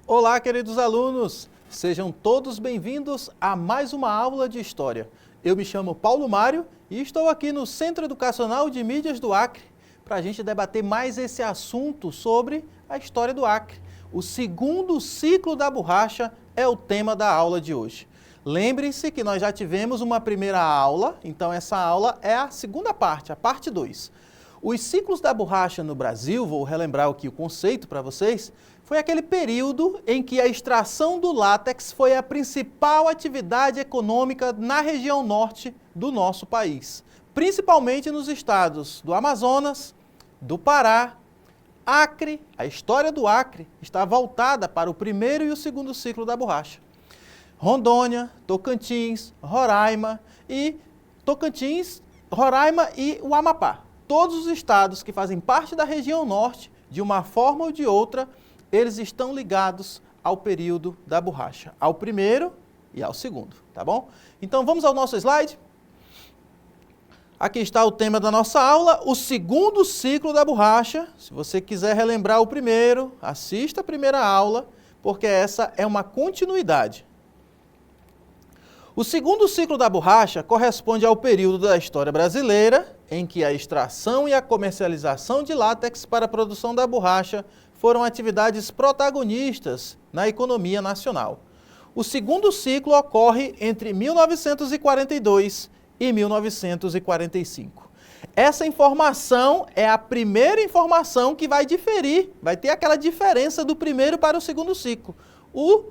Olá, queridos alunos! Sejam todos bem-vindos a mais uma aula de História. Eu me chamo Paulo Mário e estou aqui no Centro Educacional de Mídias do Acre para a gente debater mais esse assunto sobre a história do Acre. O segundo ciclo da borracha é o tema da aula de hoje. Lembrem-se que nós já tivemos uma primeira aula, então essa aula é a segunda parte, a parte 2. Os ciclos da borracha no Brasil, vou relembrar aqui o conceito para vocês, foi aquele período em que a extração do látex foi a principal atividade econômica na região norte do nosso país, principalmente nos estados do Amazonas, do Pará, Acre. A história do Acre está voltada para o primeiro e o segundo ciclo da borracha. Rondônia, Tocantins, Roraima e o Amapá. Todos os estados que fazem parte da região norte, de uma forma ou de outra, eles estão ligados ao período da borracha, ao primeiro e ao segundo, tá bom? Então vamos ao nosso slide. Aqui está o tema da nossa aula, o segundo ciclo da borracha. Se você quiser relembrar o primeiro, assista a primeira aula, porque essa é uma continuidade. O segundo ciclo da borracha corresponde ao período da história brasileira em que a extração e a comercialização de látex para a produção da borracha foram atividades protagonistas na economia nacional. O segundo ciclo ocorre entre 1942 e 1945. Essa informação é a primeira informação que vai diferir, vai ter aquela diferença do primeiro para o segundo ciclo. O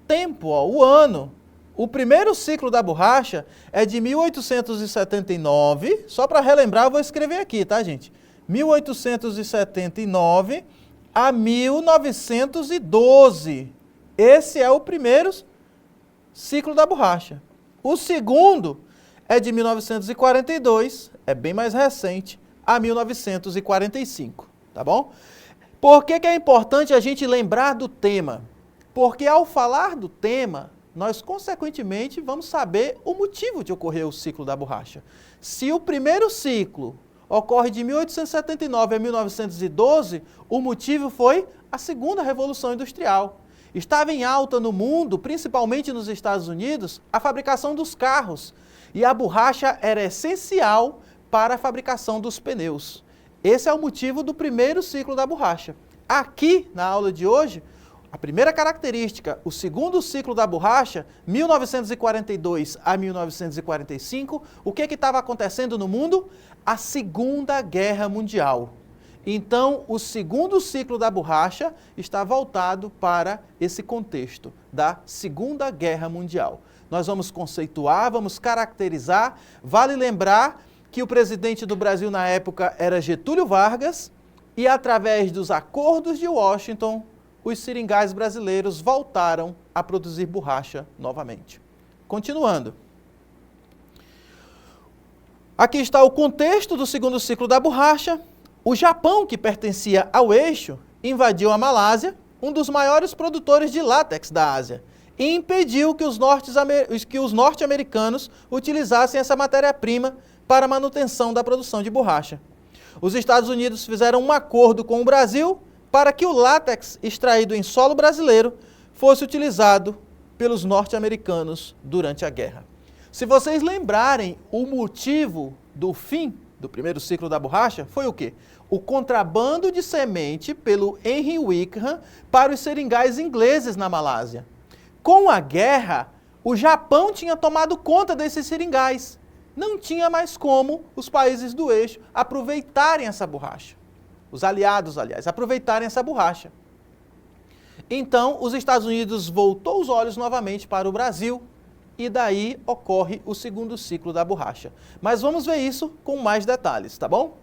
tempo, o ano. O primeiro ciclo da borracha é de 1879, só para relembrar, eu vou escrever aqui, tá, gente? 1879 a 1912. Esse é o primeiro ciclo da borracha. O segundo é de 1942, é bem mais recente, a 1945, tá bom? Por que é importante a gente lembrar do tema? Porque ao falar do tema, nós, consequentemente, vamos saber o motivo de ocorrer o ciclo da borracha. Se o primeiro ciclo ocorre de 1879 a 1912, o motivo foi a segunda Revolução Industrial. Estava em alta no mundo, principalmente nos Estados Unidos, a fabricação dos carros. E a borracha era essencial para a fabricação dos pneus. Esse é o motivo do primeiro ciclo da borracha. Aqui, na aula de hoje, a primeira característica, o segundo ciclo da borracha, 1942 a 1945, o que estava acontecendo no mundo? A Segunda Guerra Mundial. Então, o segundo ciclo da borracha está voltado para esse contexto da Segunda Guerra Mundial. Nós vamos conceituar, vamos caracterizar. Vale lembrar que o presidente do Brasil na época era Getúlio Vargas e, através dos acordos de Washington, os seringais brasileiros voltaram a produzir borracha novamente. Continuando. Aqui está o contexto do segundo ciclo da borracha. O Japão, que pertencia ao eixo, invadiu a Malásia, um dos maiores produtores de látex da Ásia, e impediu que os norte-americanos utilizassem essa matéria-prima para a manutenção da produção de borracha. Os Estados Unidos fizeram um acordo com o Brasil para que o látex extraído em solo brasileiro fosse utilizado pelos norte-americanos durante a guerra. Se vocês lembrarem, o motivo do fim do primeiro ciclo da borracha foi o quê? O contrabando de semente pelo Henry Wickham para os seringais ingleses na Malásia. Com a guerra, o Japão tinha tomado conta desses seringais. Não tinha mais como os países do eixo aproveitarem essa borracha. Os aliados, aliás, aproveitarem essa borracha. Então, os Estados Unidos voltou os olhos novamente para o Brasil e daí ocorre o segundo ciclo da borracha. Mas vamos ver isso com mais detalhes, tá bom?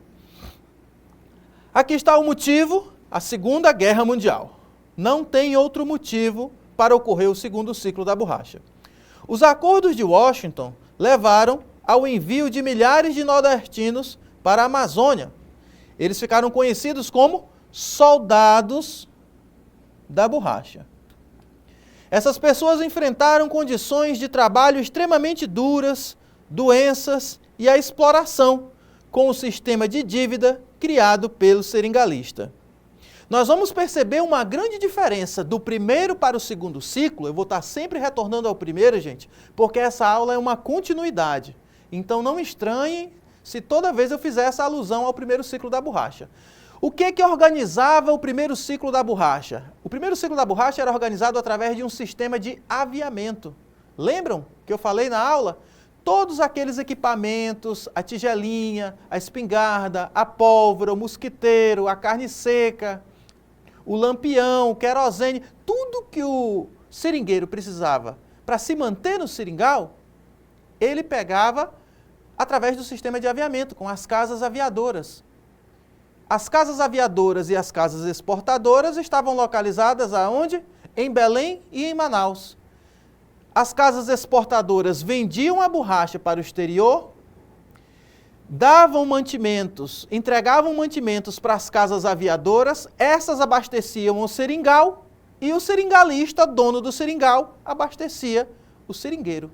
Aqui está o motivo, a Segunda Guerra Mundial. Não tem outro motivo para ocorrer o segundo ciclo da borracha. Os acordos de Washington levaram ao envio de milhares de nordestinos para a Amazônia. Eles ficaram conhecidos como soldados da borracha. Essas pessoas enfrentaram condições de trabalho extremamente duras, doenças e a exploração, com o sistema de dívida criado pelo seringalista. nós vamos perceber uma grande diferença do primeiro para o segundo ciclo. Eu vou estar sempre retornando ao primeiro, gente, porque essa aula é uma continuidade. Então não estranhem se toda vez eu fizer essa alusão ao primeiro ciclo da borracha. O que organizava o primeiro ciclo da borracha? O primeiro ciclo da borracha era organizado através de um sistema de aviamento. Lembram que eu falei na aula? Todos aqueles equipamentos, a tigelinha, a espingarda, a pólvora, o mosquiteiro, a carne seca, o lampião, o querosene, tudo que o seringueiro precisava para se manter no seringal, ele pegava através do sistema de aviamento, com as casas aviadoras. As casas aviadoras e as casas exportadoras estavam localizadas aonde? Em Belém e em Manaus. As casas exportadoras vendiam a borracha para o exterior, davam mantimentos, entregavam mantimentos para as casas aviadoras, essas abasteciam o seringal e o seringalista, dono do seringal, abastecia o seringueiro,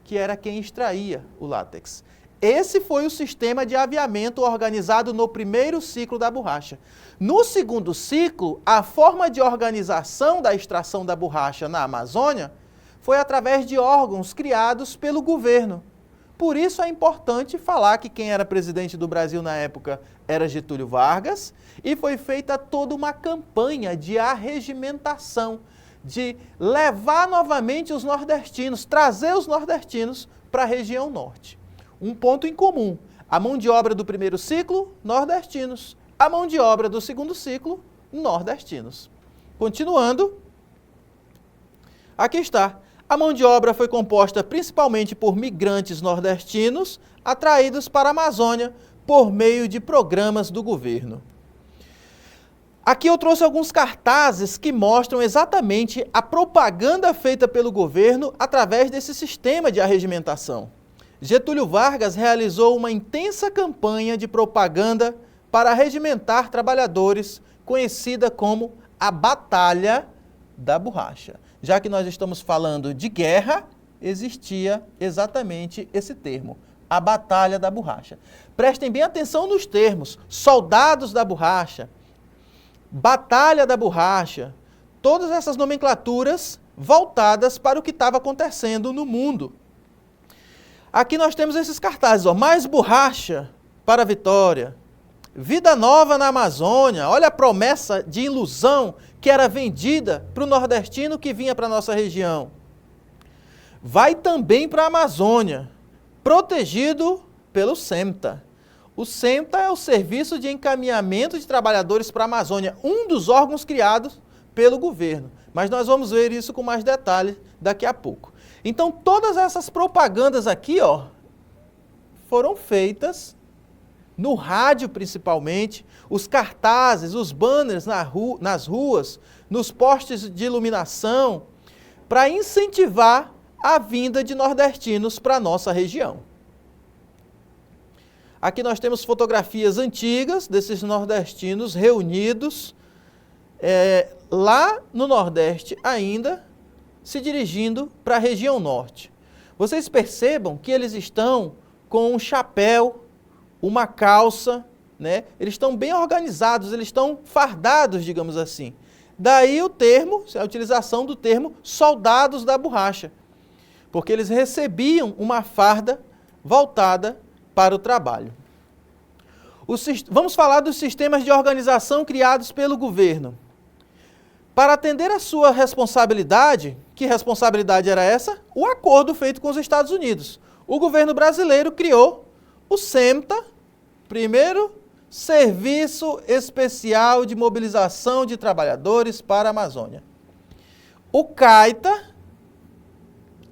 que era quem extraía o látex. Esse foi o sistema de aviamento organizado no primeiro ciclo da borracha. No segundo ciclo, a forma de organização da extração da borracha na Amazônia foi através de órgãos criados pelo governo. Por isso é importante falar que quem era presidente do Brasil na época era Getúlio Vargas, e foi feita toda uma campanha de arregimentação, de levar novamente os nordestinos, trazer os nordestinos para a região norte. Um ponto em comum: a mão de obra do primeiro ciclo, nordestinos. A mão de obra do segundo ciclo, nordestinos. Continuando, aqui está. A mão de obra foi composta principalmente por migrantes nordestinos atraídos para a Amazônia por meio de programas do governo. Aqui eu trouxe alguns cartazes que mostram exatamente a propaganda feita pelo governo através desse sistema de arregimentação. Getúlio Vargas realizou uma intensa campanha de propaganda para arregimentar trabalhadores, conhecida como a Batalha da Borracha. Já que nós estamos falando de guerra, existia exatamente esse termo, a Batalha da Borracha. Prestem bem atenção nos termos: soldados da borracha, Batalha da Borracha, todas essas nomenclaturas voltadas para o que estava acontecendo no mundo. Aqui nós temos esses cartazes, ó: mais borracha para a vitória, vida nova na Amazônia. Olha a promessa de ilusão que era vendida para o nordestino que vinha para a nossa região. Vai também para a Amazônia, protegido pelo SEMTA. O SEMTA é o Serviço de Encaminhamento de Trabalhadores para a Amazônia, um dos órgãos criados pelo governo. Mas nós vamos ver isso com mais detalhes daqui a pouco. Então, todas essas propagandas aqui, ó, foram feitas no rádio principalmente, os cartazes, os banners nas ruas, nos postes de iluminação, para incentivar a vinda de nordestinos para a nossa região. Aqui nós temos fotografias antigas desses nordestinos reunidos lá no Nordeste ainda, se dirigindo para a região norte. Vocês percebam que eles estão com um chapéu, uma calça, né? Eles estão bem organizados, eles estão fardados, digamos assim. Daí o termo, a utilização do termo soldados da borracha, porque eles recebiam uma farda voltada para o trabalho. Vamos falar dos sistemas de organização criados pelo governo. Para atender a sua responsabilidade, que responsabilidade era essa? O acordo feito com os Estados Unidos. O governo brasileiro criou o SEMTA, primeiro Serviço Especial de Mobilização de Trabalhadores para a Amazônia. O CAITA,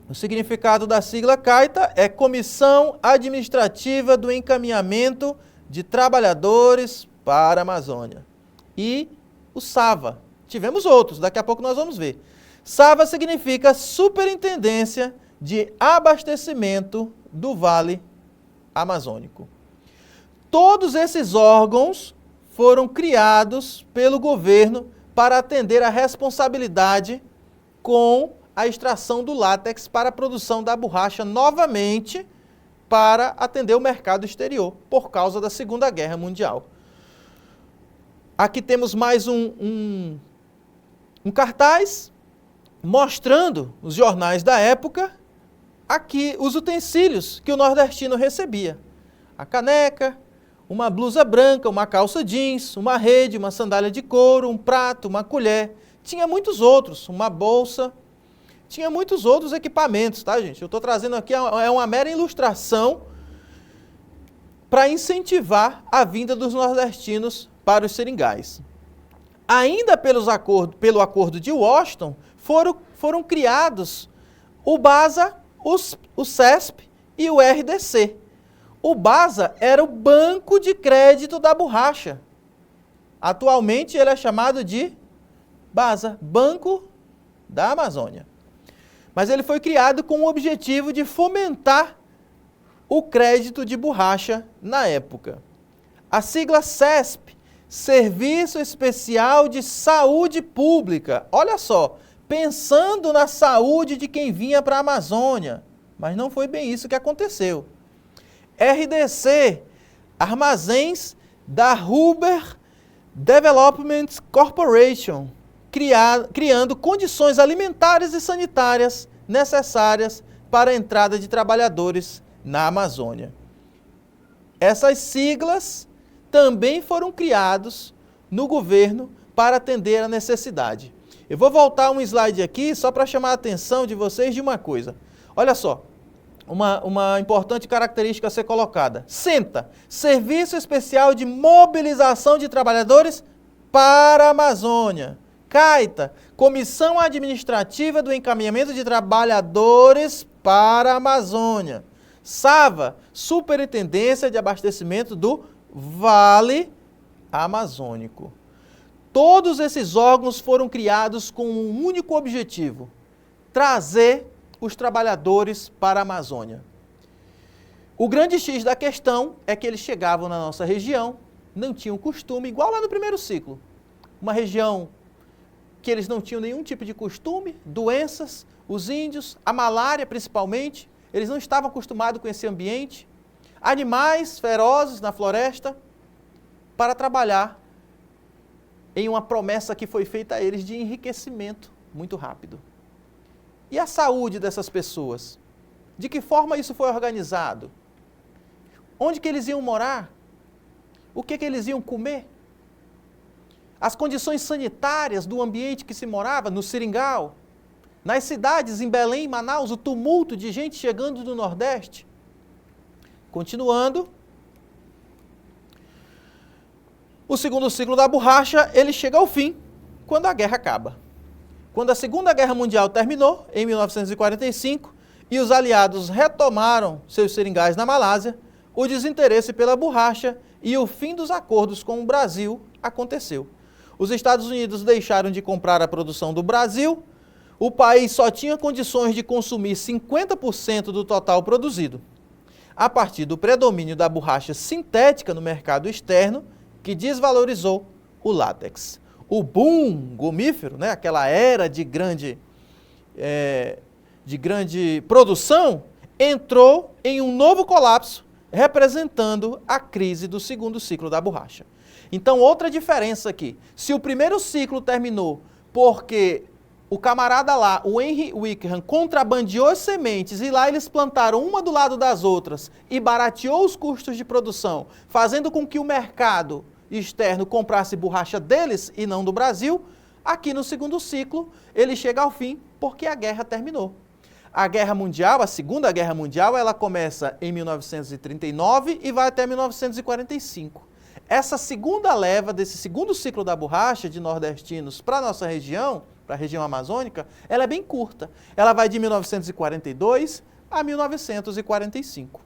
o significado da sigla CAITA é Comissão Administrativa do Encaminhamento de Trabalhadores para a Amazônia. E o SAVA. Tivemos outros, daqui a pouco nós vamos ver. SAVA significa Superintendência de Abastecimento do Vale Amazônico. Todos esses órgãos foram criados pelo governo para atender a responsabilidade com a extração do látex para a produção da borracha novamente para atender o mercado exterior por causa da Segunda Guerra Mundial. Aqui temos mais um cartaz mostrando os jornais da época, aqui os utensílios que o nordestino recebia. A caneca, uma blusa branca, uma calça jeans, uma rede, uma sandália de couro, um prato, uma colher. Tinha muitos outros, uma bolsa, tinha muitos outros equipamentos, tá, gente? Eu estou trazendo aqui, é uma mera ilustração para incentivar a vinda dos nordestinos para os seringais. Ainda pelo acordo de Washington, foram criados o BASA, o CESP e o RDC. O BASA era o Banco de Crédito da Borracha. Atualmente ele é chamado de BASA, Banco da Amazônia. Mas ele foi criado com o objetivo de fomentar o crédito de borracha na época. A sigla CESP, Serviço Especial de Saúde Pública. Olha só, pensando na saúde de quem vinha para a Amazônia. Mas não foi bem isso que aconteceu. RDC, Armazéns da Huber Development Corporation, criando condições alimentares e sanitárias necessárias para a entrada de trabalhadores na Amazônia. Essas siglas também foram criados no governo para atender a necessidade. Eu vou voltar um slide aqui só para chamar a atenção de vocês de uma coisa. Olha só, uma importante característica a ser colocada. SENTA, Serviço Especial de Mobilização de Trabalhadores para a Amazônia. CAITA, Comissão Administrativa do Encaminhamento de Trabalhadores para a Amazônia. SAVA, Superintendência de Abastecimento do Vale Amazônico. Todos esses órgãos foram criados com um único objetivo: trazer os trabalhadores para a Amazônia. O grande X da questão é que eles chegavam na nossa região, não tinham costume, igual lá no primeiro ciclo. Uma região que eles não tinham nenhum tipo de costume, doenças, os índios, a malária principalmente, eles não estavam acostumados com esse ambiente, animais ferozes na floresta, para trabalhar em uma promessa que foi feita a eles de enriquecimento muito rápido. E a saúde dessas pessoas? De que forma isso foi organizado? Onde que eles iam morar? O que eles iam comer? As condições sanitárias do ambiente que se morava, no Seringal, nas cidades, em Belém, Manaus, o tumulto de gente chegando do Nordeste. Continuando, o segundo ciclo da borracha, ele chega ao fim quando a guerra acaba. Quando a Segunda Guerra Mundial terminou, em 1945, e os aliados retomaram seus seringais na Malásia, o desinteresse pela borracha e o fim dos acordos com o Brasil aconteceu. Os Estados Unidos deixaram de comprar a produção do Brasil, o país só tinha condições de consumir 50% do total produzido. A partir do predomínio da borracha sintética no mercado externo, que desvalorizou o látex. O boom gomífero, né, aquela era de grande produção, entrou em um novo colapso, representando a crise do segundo ciclo da borracha. Então, outra diferença aqui. Se o primeiro ciclo terminou porque o camarada lá, o Henry Wickham, contrabandeou as sementes e lá eles plantaram uma do lado das outras e barateou os custos de produção, fazendo com que o mercado externo comprasse borracha deles e não do Brasil, aqui no segundo ciclo ele chega ao fim porque a guerra terminou. A Guerra Mundial, a Segunda Guerra Mundial, ela começa em 1939 e vai até 1945. Essa segunda leva desse segundo ciclo da borracha de nordestinos para a nossa região, para a região amazônica, ela é bem curta. Ela vai de 1942 a 1945.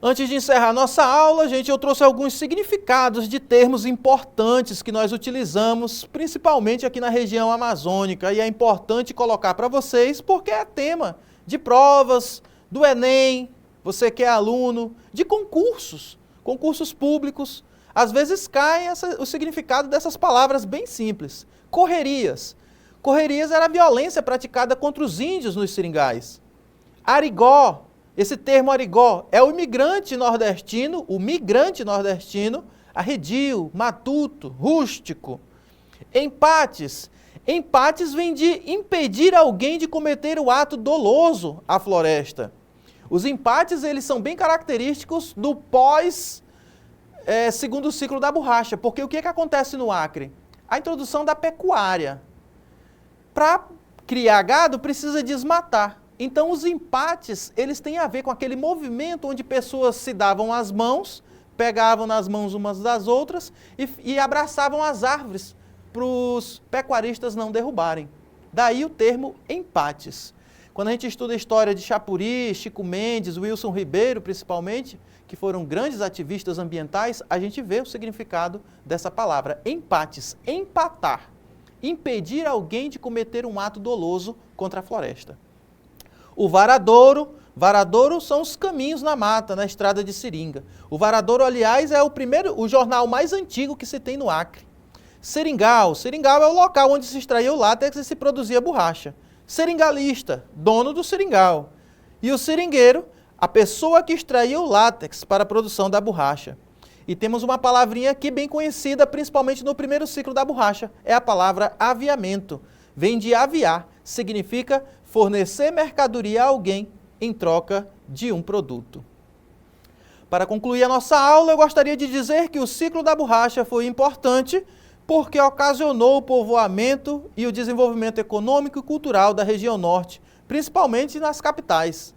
Antes de encerrar nossa aula, gente, eu trouxe alguns significados de termos importantes que nós utilizamos, principalmente aqui na região amazônica, e é importante colocar para vocês porque é tema de provas, do Enem, você que é aluno, de concursos públicos. Às vezes cai o significado dessas palavras bem simples. Correrias. Correrias era a violência praticada contra os índios nos seringais. Arigó. Esse termo arigó é o migrante nordestino arredio, matuto, rústico. Empates. Empates vem de impedir alguém de cometer o ato doloso à floresta. Os empates, eles são bem característicos do segundo ciclo da borracha, porque o que acontece no Acre? A introdução da pecuária. Para criar gado, precisa desmatar. Então, os empates, eles têm a ver com aquele movimento onde pessoas se davam as mãos, pegavam nas mãos umas das outras e abraçavam as árvores para os pecuaristas não derrubarem. Daí o termo empates. Quando a gente estuda a história de Chapuri, Chico Mendes, Wilson Ribeiro, principalmente, que foram grandes ativistas ambientais, a gente vê o significado dessa palavra, empates, empatar, impedir alguém de cometer um ato doloso contra a floresta. O varadouro são os caminhos na mata, na estrada de seringa. O varadouro, aliás, é o jornal mais antigo que se tem no Acre. Seringal é o local onde se extraía o látex e se produzia borracha. Seringalista, dono do seringal. E o seringueiro, a pessoa que extraía o látex para a produção da borracha. E temos uma palavrinha aqui bem conhecida, principalmente no primeiro ciclo da borracha, é a palavra aviamento. Vem de aviar, significa fornecer mercadoria a alguém em troca de um produto. Para concluir a nossa aula, eu gostaria de dizer que o ciclo da borracha foi importante porque ocasionou o povoamento e o desenvolvimento econômico e cultural da região norte, principalmente nas capitais.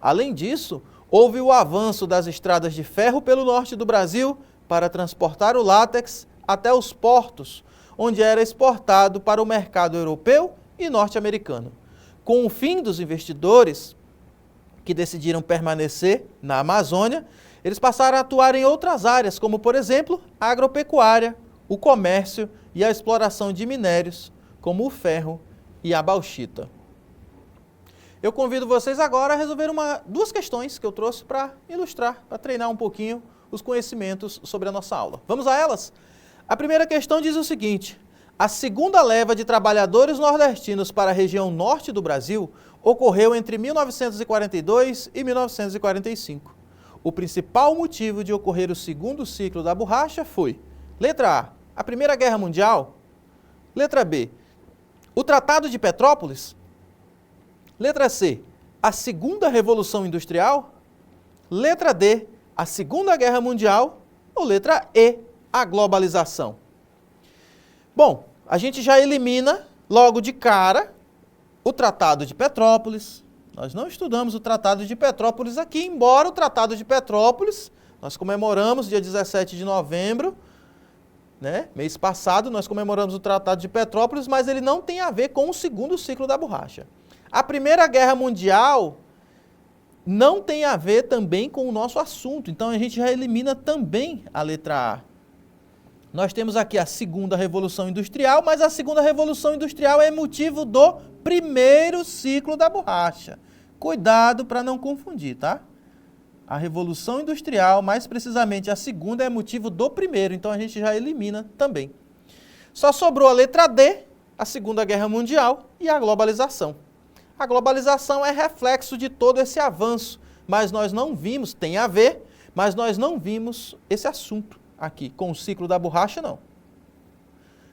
Além disso, houve o avanço das estradas de ferro pelo norte do Brasil para transportar o látex até os portos, onde era exportado para o mercado europeu e norte-americano. Com o fim dos investidores que decidiram permanecer na Amazônia, eles passaram a atuar em outras áreas, como, por exemplo, a agropecuária, o comércio e a exploração de minérios, como o ferro e a bauxita. Eu convido vocês agora a resolver duas questões que eu trouxe para ilustrar, para treinar um pouquinho os conhecimentos sobre a nossa aula. Vamos a elas? A primeira questão diz o seguinte: a segunda leva de trabalhadores nordestinos para a região norte do Brasil ocorreu entre 1942 e 1945. O principal motivo de ocorrer o segundo ciclo da borracha foi: letra A Primeira Guerra Mundial. Letra B, o Tratado de Petrópolis. Letra C, a Segunda Revolução Industrial. Letra D, a Segunda Guerra Mundial. Ou letra E, a globalização. Bom, a gente já elimina logo de cara o Tratado de Petrópolis. Nós não estudamos o Tratado de Petrópolis aqui, embora o Tratado de Petrópolis, nós comemoramos dia 17 de novembro, mês passado nós comemoramos o Tratado de Petrópolis, mas ele não tem a ver com o segundo ciclo da borracha. A Primeira Guerra Mundial não tem a ver também com o nosso assunto, então a gente já elimina também a letra A. Nós temos aqui a Segunda Revolução Industrial, mas a Segunda Revolução Industrial é motivo do primeiro ciclo da borracha. Cuidado para não confundir, tá? A Revolução Industrial, mais precisamente a segunda, é motivo do primeiro, então a gente já elimina também. Só sobrou a letra D, a Segunda Guerra Mundial e a globalização. A globalização é reflexo de todo esse avanço, mas nós não vimos, tem a ver, mas nós não vimos esse assunto aqui com o ciclo da borracha, não.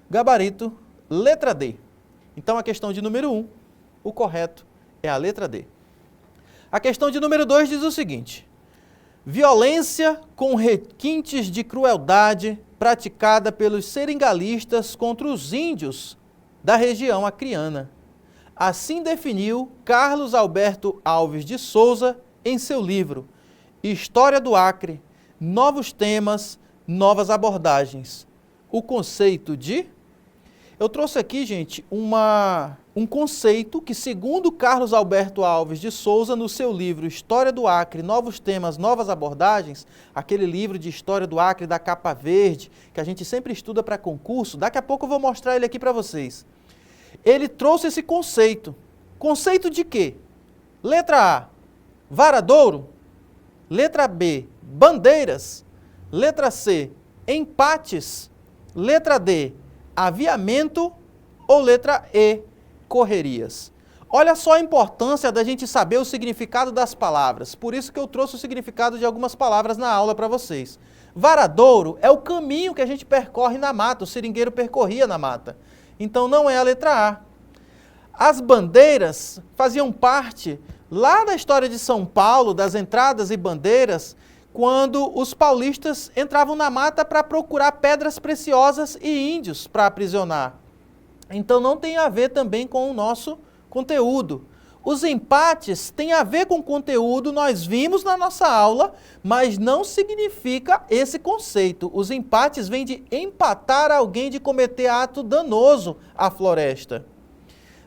Gabarito, letra D. Então a questão de número 1, o correto é a letra D. A questão de número 2 diz o seguinte: violência com requintes de crueldade praticada pelos seringalistas contra os índios da região acreana. Assim definiu Carlos Alberto Alves de Souza em seu livro História do Acre, Novos Temas, Novas Abordagens. O conceito de... Eu trouxe aqui, gente, um conceito que, segundo Carlos Alberto Alves de Souza, no seu livro História do Acre, Novos Temas, Novas Abordagens, aquele livro de História do Acre da capa verde, que a gente sempre estuda para concurso, daqui a pouco eu vou mostrar ele aqui para vocês. Ele trouxe esse conceito. Conceito de quê? Letra A, varadouro. Letra B, bandeiras. Letra C, empates. Letra D, aviamento. Ou letra E, correrias. Olha só a importância da gente saber o significado das palavras. Por isso que eu trouxe o significado de algumas palavras na aula para vocês. Varadouro é o caminho que a gente percorre na mata, o seringueiro percorria na mata. Então não é a letra A. As bandeiras faziam parte, lá da história de São Paulo, das entradas e bandeiras, quando os paulistas entravam na mata para procurar pedras preciosas e índios para aprisionar. Então não tem a ver também com o nosso conteúdo. Os empates têm a ver com o conteúdo, nós vimos na nossa aula, mas não significa esse conceito. Os empates vêm de empatar alguém de cometer ato danoso à floresta.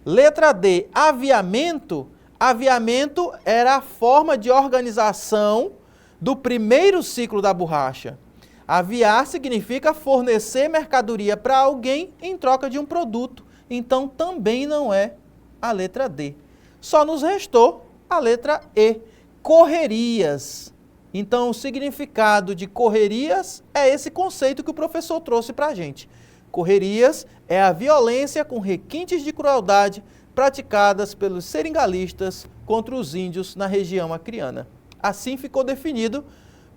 Letra D, aviamento. Aviamento era a forma de organização do primeiro ciclo da borracha. Aviar significa fornecer mercadoria para alguém em troca de um produto. Então também não é a letra D. Só nos restou a letra E, correrias. Então o significado de correrias é esse conceito que o professor trouxe para a gente. Correrias é a violência com requintes de crueldade praticadas pelos seringalistas contra os índios na região acreana. Assim ficou definido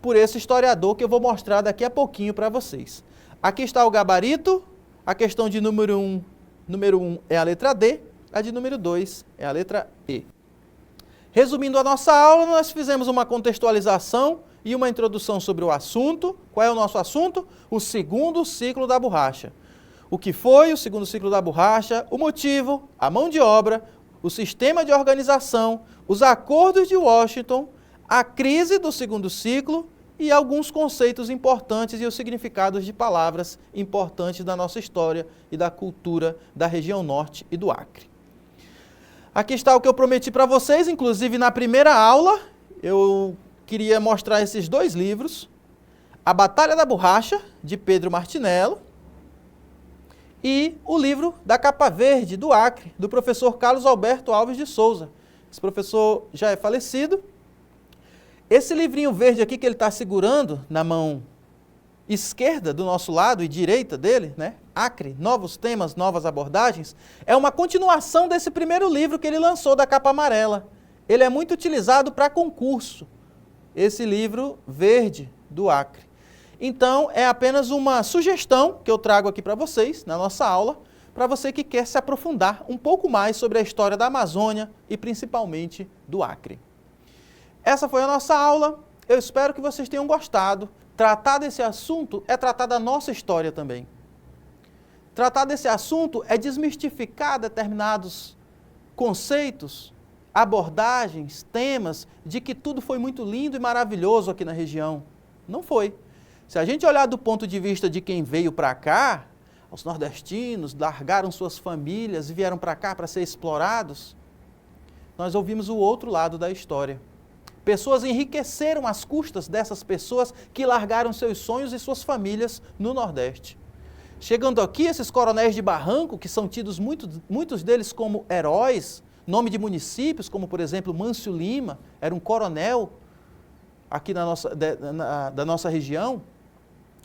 por esse historiador que eu vou mostrar daqui a pouquinho para vocês. Aqui está o gabarito, a questão de número 1 é a letra D, a de número 2 é a letra E. Resumindo a nossa aula, nós fizemos uma contextualização e uma introdução sobre o assunto. Qual é o nosso assunto? O segundo ciclo da borracha. O que foi o segundo ciclo da borracha, o motivo, a mão de obra, o sistema de organização, os acordos de Washington, a crise do segundo ciclo e alguns conceitos importantes e os significados de palavras importantes da nossa história e da cultura da região norte e do Acre. Aqui está o que eu prometi para vocês, inclusive na primeira aula eu queria mostrar esses dois livros, A Batalha da Borracha, de Pedro Martinello, e o livro Da Capa Verde, do Acre, do professor Carlos Alberto Alves de Souza. Esse professor já é falecido. Esse livrinho verde aqui que ele está segurando na mão esquerda do nosso lado e direita dele, né? Acre, novos temas, novas abordagens, é uma continuação desse primeiro livro que ele lançou da capa amarela. Ele é muito utilizado para concurso, esse livro verde do Acre. Então, é apenas uma sugestão que eu trago aqui para vocês, na nossa aula, para você que quer se aprofundar um pouco mais sobre a história da Amazônia e principalmente do Acre. Essa foi a nossa aula, eu espero que vocês tenham gostado. Tratar desse assunto é tratar da nossa história também. Tratar desse assunto é desmistificar determinados conceitos, abordagens, temas, de que tudo foi muito lindo e maravilhoso aqui na região. Não foi. Se a gente olhar do ponto de vista de quem veio para cá, os nordestinos largaram suas famílias e vieram para cá para ser explorados, nós ouvimos o outro lado da história. Pessoas enriqueceram às custas dessas pessoas que largaram seus sonhos e suas famílias no Nordeste. Chegando aqui, esses coronéis de barranco, que são tidos muitos deles como heróis, nome de municípios, como por exemplo Mâncio Lima, era um coronel aqui da nossa região,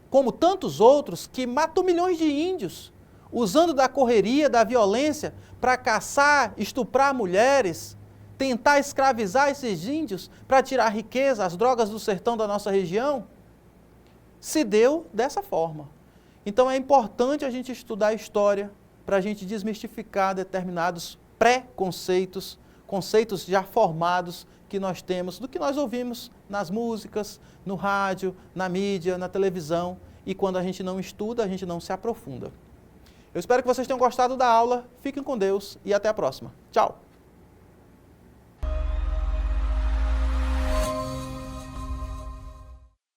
como tantos outros que matou milhões de índios, usando da correria, da violência, para caçar, estuprar mulheres, tentar escravizar esses índios para tirar a riqueza, as drogas do sertão da nossa região, se deu dessa forma. Então é importante a gente estudar a história para a gente desmistificar determinados pré-conceitos, conceitos já formados que nós temos, do que nós ouvimos nas músicas, no rádio, na mídia, na televisão, e quando a gente não estuda, a gente não se aprofunda. Eu espero que vocês tenham gostado da aula, fiquem com Deus e até a próxima. Tchau!